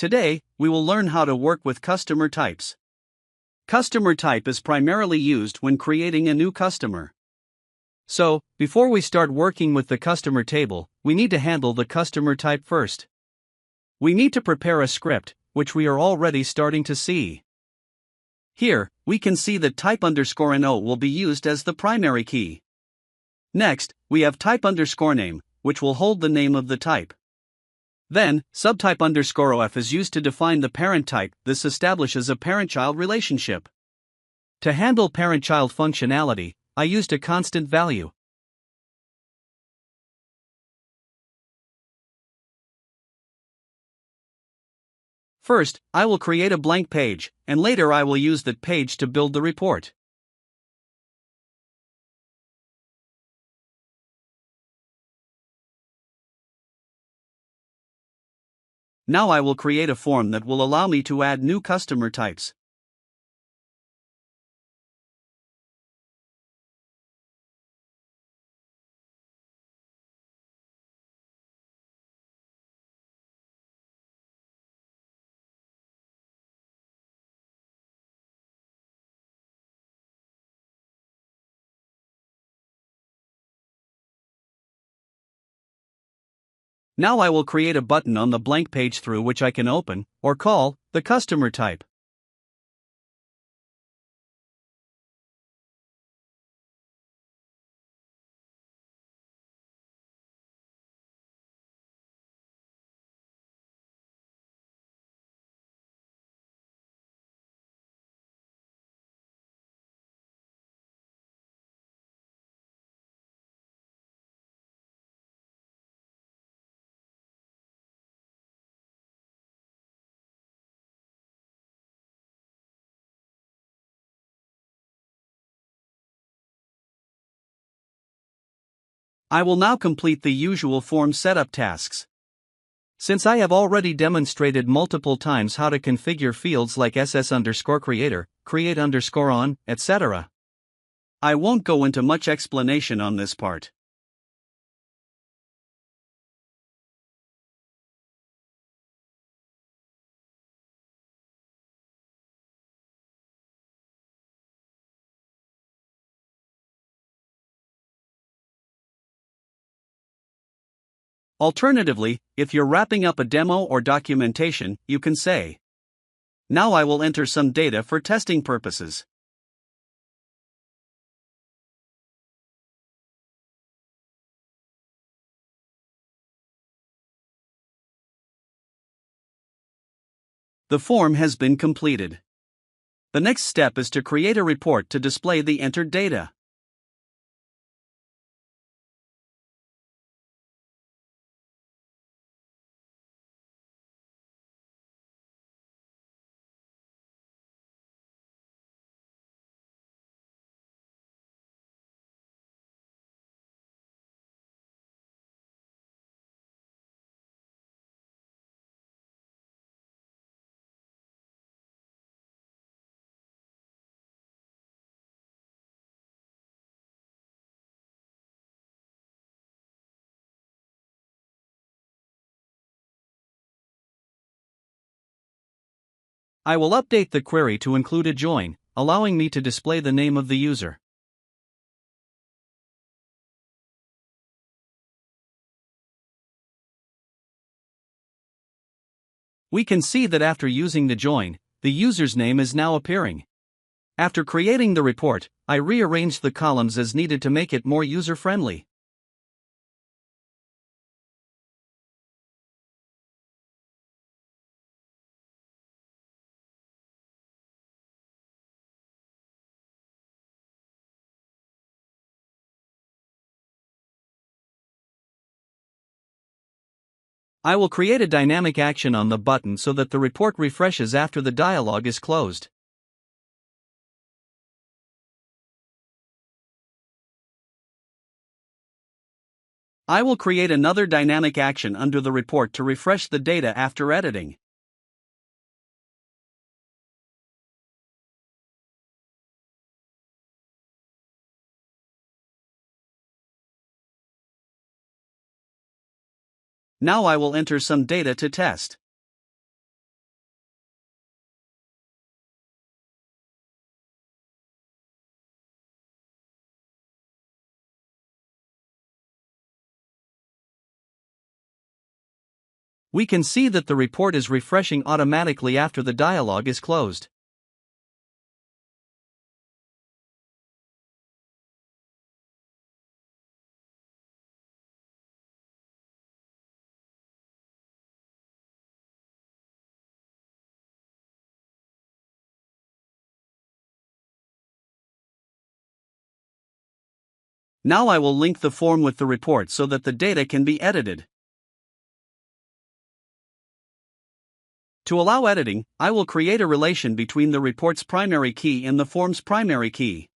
Today, we will learn how to work with customer types. Customer type is primarily used when creating a new customer. So, before we start working with the customer table, we need to handle the customer type first. We need to prepare a script, which we are already starting to see. Here, we can see that type_no will be used as the primary key. Next, we have type_name, which will hold the name of the type. Then, subtype_of is used to define the parent type. This establishes a parent-child relationship. To handle parent-child functionality, I used a constant value. First, I will create a blank page, and later I will use that page to build the report. Now I will create a form that will allow me to add new customer types. Now I will create a button on the blank page through which I can open, or call, the customer type. I will now complete the usual form setup tasks. Since I have already demonstrated multiple times how to configure fields like ss_creator, create_on, etc., I won't go into much explanation on this part. Alternatively, if you're wrapping up a demo or documentation, you can say, "Now I will enter some data for testing purposes." The form has been completed. The next step is to create a report to display the entered data. I will update the query to include a join, allowing me to display the name of the user. We can see that after using the join, the user's name is now appearing. After creating the report, I rearranged the columns as needed to make it more user-friendly. I will create a dynamic action on the button so that the report refreshes after the dialog is closed. I will create another dynamic action under the report to refresh the data after editing. Now I will enter some data to test. We can see that the report is refreshing automatically after the dialog is closed. Now I will link the form with the report so that the data can be edited. To allow editing, I will create a relation between the report's primary key and the form's primary key.